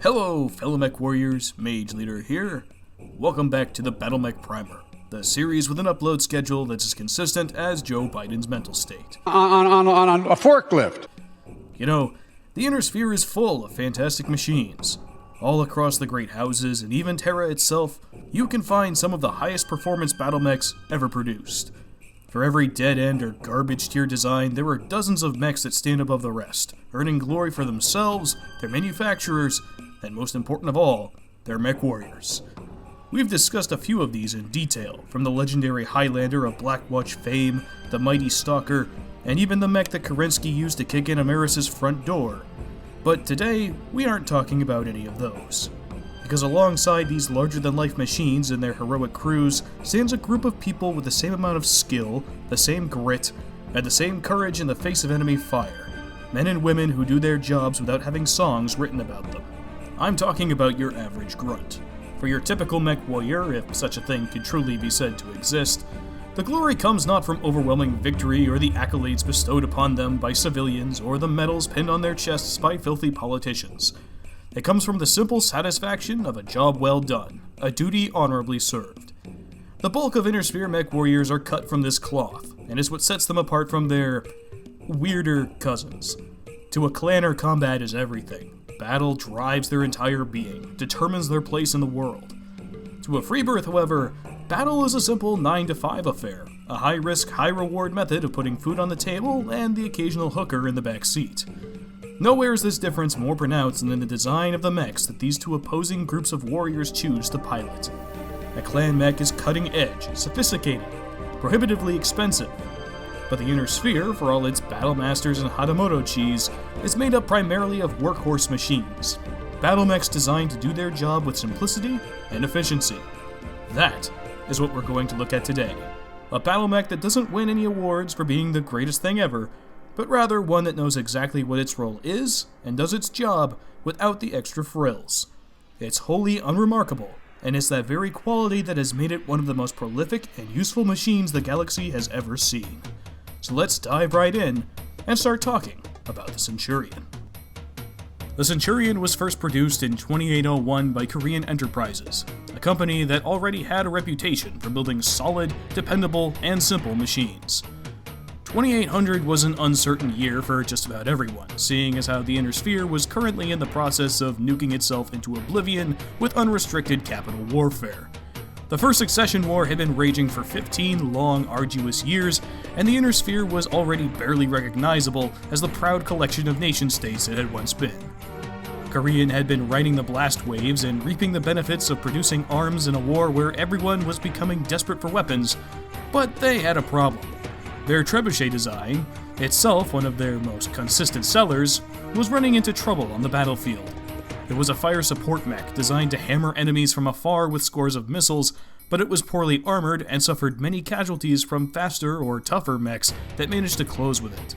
Hello, fellow mech warriors, Mage Leader here. Welcome back to the Battlemech Primer, the series with an upload schedule that's as consistent as Joe Biden's mental state. On a forklift. You know, the inner sphere is full of fantastic machines. All across the great houses and even Terra itself, you can find some of the highest performance battlemechs ever produced. For every dead-end or garbage tier design, there are dozens of mechs that stand above the rest, earning glory for themselves, their manufacturers, and most important of all, their mech warriors. We've discussed a few of these in detail, from the legendary Highlander of Blackwatch fame, the mighty Stalker, and even the mech that Kerensky used to kick in Ameris' front door. But today, we aren't talking about any of those. Because alongside these larger-than-life machines and their heroic crews stands a group of people with the same amount of skill, the same grit, and the same courage in the face of enemy fire. Men and women who do their jobs without having songs written about them. I'm talking about your average grunt. For your typical mech warrior, if such a thing could truly be said to exist, the glory comes not from overwhelming victory or the accolades bestowed upon them by civilians or the medals pinned on their chests by filthy politicians. It comes from the simple satisfaction of a job well done, a duty honorably served. The bulk of Inner Sphere mech warriors are cut from this cloth, and is what sets them apart from their weirder cousins. To a clan or combat is everything. Battle drives their entire being, determines their place in the world. To a freebirth, however, battle is a simple 9-to-5 affair, a high-risk, high-reward method of putting food on the table and the occasional hooker in the back seat. Nowhere is this difference more pronounced than in the design of the mechs that these two opposing groups of warriors choose to pilot. A clan mech is cutting-edge, sophisticated, prohibitively expensive. But the Inner Sphere, for all its battle masters and Hatamoto cheese, is made up primarily of workhorse machines. Battlemechs designed to do their job with simplicity and efficiency. That is what we're going to look at today. A battlemech that doesn't win any awards for being the greatest thing ever, but rather one that knows exactly what its role is and does its job without the extra frills. It's wholly unremarkable, and it's that very quality that has made it one of the most prolific and useful machines the galaxy has ever seen. So let's dive right in and start talking about the Centurion. The Centurion was first produced in 2801 by Korean Enterprises, a company that already had a reputation for building solid, dependable, and simple machines. 2800 was an uncertain year for just about everyone, seeing as how the Inner Sphere was currently in the process of nuking itself into oblivion with unrestricted capital warfare. The First Succession War had been raging for 15 long, arduous years, and the Inner Sphere was already barely recognizable as the proud collection of nation-states it had once been. Korean had been riding the blast waves and reaping the benefits of producing arms in a war where everyone was becoming desperate for weapons, but they had a problem. Their trebuchet design, itself one of their most consistent sellers, was running into trouble on the battlefield. It was a fire support mech designed to hammer enemies from afar with scores of missiles, but it was poorly armored and suffered many casualties from faster or tougher mechs that managed to close with it.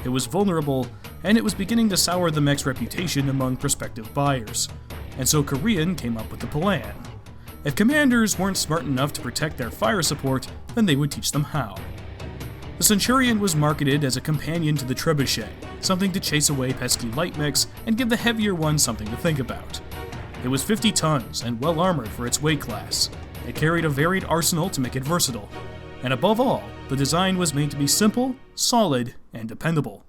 It was vulnerable, and it was beginning to sour the mech's reputation among prospective buyers. And so Korean came up with a plan. If commanders weren't smart enough to protect their fire support, then they would teach them how. The Centurion was marketed as a companion to the trebuchet, something to chase away pesky light mechs and give the heavier ones something to think about. It was 50 tons and well armored for its weight class. It carried a varied arsenal to make it versatile. And above all, the design was made to be simple, solid, and dependable.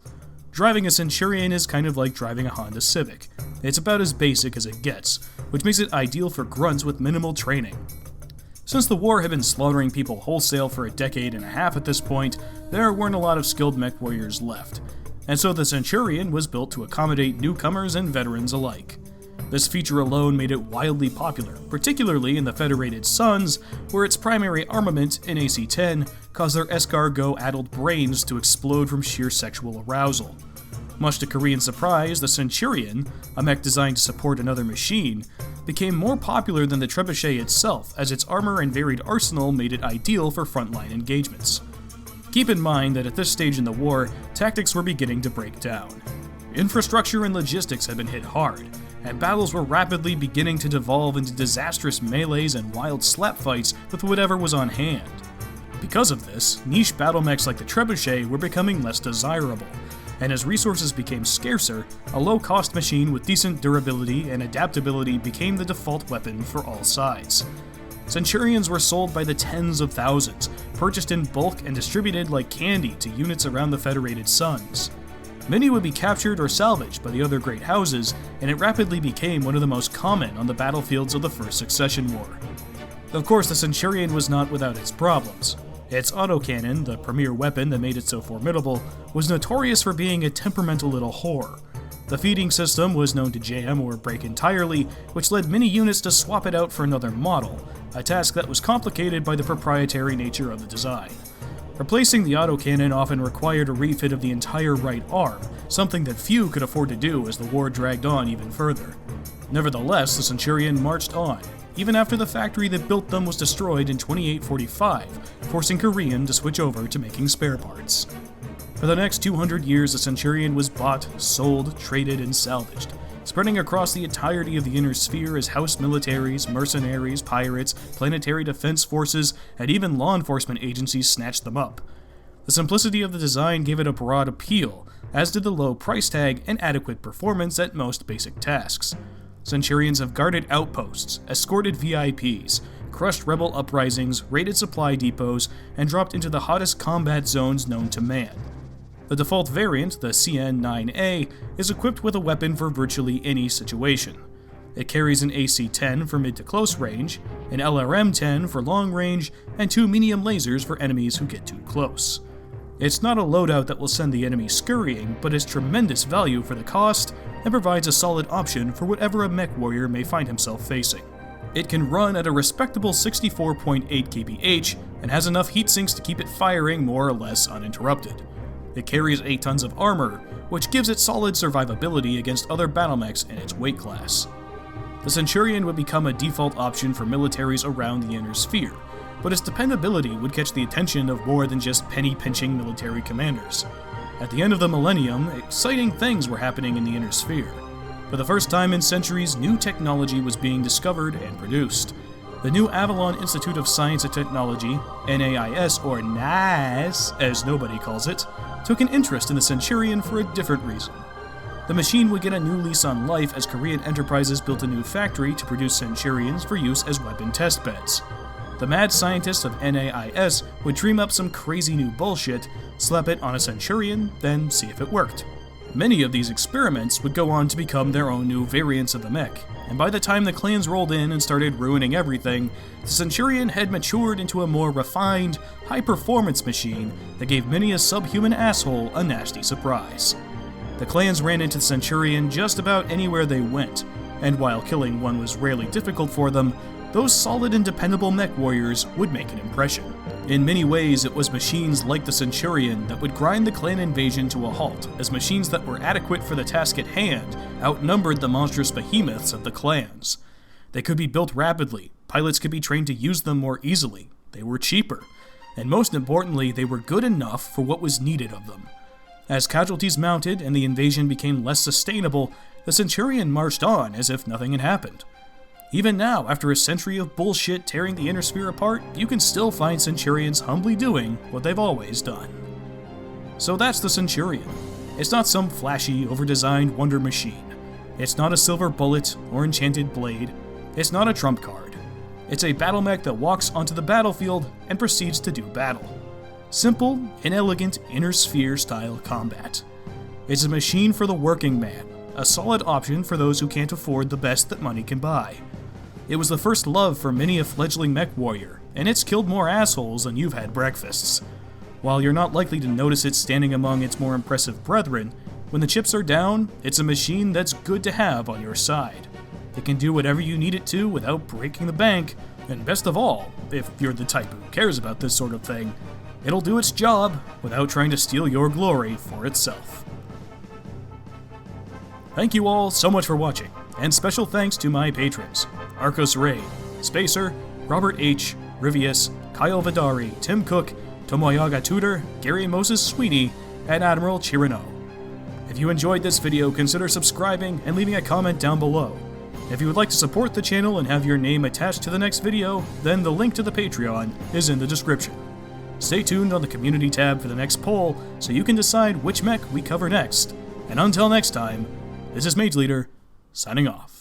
Driving a Centurion is kind of like driving a Honda Civic. It's about as basic as it gets, which makes it ideal for grunts with minimal training. Since the war had been slaughtering people wholesale for a decade and a half at this point, there weren't a lot of skilled mech warriors left, and so the Centurion was built to accommodate newcomers and veterans alike. This feature alone made it wildly popular, particularly in the Federated Suns, where its primary armament in AC-10 caused their escargot-addled brains to explode from sheer sexual arousal. Much to Korean surprise, the Centurion, a mech designed to support another machine, became more popular than the trebuchet itself, as its armor and varied arsenal made it ideal for frontline engagements. Keep in mind that at this stage in the war, tactics were beginning to break down. Infrastructure and logistics had been hit hard, and battles were rapidly beginning to devolve into disastrous melees and wild slap fights with whatever was on hand. Because of this, niche battlemechs like the trebuchet were becoming less desirable, and as resources became scarcer, a low-cost machine with decent durability and adaptability became the default weapon for all sides. Centurions were sold by the tens of thousands, purchased in bulk and distributed like candy to units around the Federated Suns. Many would be captured or salvaged by the other great houses, and it rapidly became one of the most common on the battlefields of the First Succession War. Of course, the Centurion was not without its problems. Its autocannon, the premier weapon that made it so formidable, was notorious for being a temperamental little whore. The feeding system was known to jam or break entirely, which led many units to swap it out for another model, a task that was complicated by the proprietary nature of the design. Replacing the autocannon often required a refit of the entire right arm, something that few could afford to do as the war dragged on even further. Nevertheless, the Centurion marched on, even after the factory that built them was destroyed in 2845, forcing Korean to switch over to making spare parts. For the next 200 years, the Centurion was bought, sold, traded, and salvaged, spreading across the entirety of the Inner Sphere as house militaries, mercenaries, pirates, planetary defense forces, and even law enforcement agencies snatched them up. The simplicity of the design gave it a broad appeal, as did the low price tag and adequate performance at most basic tasks. Centurions have guarded outposts, escorted VIPs, crushed rebel uprisings, raided supply depots, and dropped into the hottest combat zones known to man. The default variant, the CN-9A, is equipped with a weapon for virtually any situation. It carries an AC-10 for mid to close range, an LRM-10 for long range, and 2 medium lasers for enemies who get too close. It's not a loadout that will send the enemy scurrying, but is tremendous value for the cost, and provides a solid option for whatever a mech warrior may find himself facing. It can run at a respectable 64.8 kph, and has enough heatsinks to keep it firing more or less uninterrupted. It carries 8 tons of armor, which gives it solid survivability against other battlemechs in its weight class. The Centurion would become a default option for militaries around the Inner Sphere, but its dependability would catch the attention of more than just penny-pinching military commanders. At the end of the millennium, exciting things were happening in the Inner Sphere. For the first time in centuries, new technology was being discovered and produced. The new Avalon Institute of Science and Technology, NAIS or NAS as nobody calls it, took an interest in the Centurion for a different reason. The machine would get a new lease on life as Korean enterprises built a new factory to produce Centurions for use as weapon testbeds. The mad scientists of NAIS would dream up some crazy new bullshit, slap it on a Centurion, then see if it worked. Many of these experiments would go on to become their own new variants of the mech, and by the time the clans rolled in and started ruining everything, the Centurion had matured into a more refined, high-performance machine that gave many a subhuman asshole a nasty surprise. The clans ran into the Centurion just about anywhere they went, and while killing one was rarely difficult for them, those solid and dependable mech warriors would make an impression. In many ways, it was machines like the Centurion that would grind the clan invasion to a halt, as machines that were adequate for the task at hand outnumbered the monstrous behemoths of the clans. They could be built rapidly, pilots could be trained to use them more easily, they were cheaper, and most importantly, they were good enough for what was needed of them. As casualties mounted and the invasion became less sustainable, the Centurion marched on as if nothing had happened. Even now, after a century of bullshit tearing the Inner Sphere apart, you can still find Centurions humbly doing what they've always done. So that's the Centurion. It's not some flashy, over-designed wonder machine. It's not a silver bullet or enchanted blade. It's not a trump card. It's a battlemech that walks onto the battlefield and proceeds to do battle. Simple, inelegant, Inner Sphere-style combat. It's a machine for the working man, a solid option for those who can't afford the best that money can buy. It was the first love for many a fledgling mech warrior, and it's killed more assholes than you've had breakfasts. While you're not likely to notice it standing among its more impressive brethren, when the chips are down, it's a machine that's good to have on your side. It can do whatever you need it to without breaking the bank, and best of all, if you're the type who cares about this sort of thing, it'll do its job without trying to steal your glory for itself. Thank you all so much for watching, and special thanks to my patrons, Arcos Ray, Spacer, Robert H., Rivius, Kyle Vidari, Tim Cook, Tomoyaga Tudor, Gary Moses Sweeney, and Admiral Chirino. If you enjoyed this video, consider subscribing and leaving a comment down below. If you would like to support the channel and have your name attached to the next video, then the link to the Patreon is in the description. Stay tuned on the community tab for the next poll so you can decide which mech we cover next. And until next time, this is Mage Leader, signing off.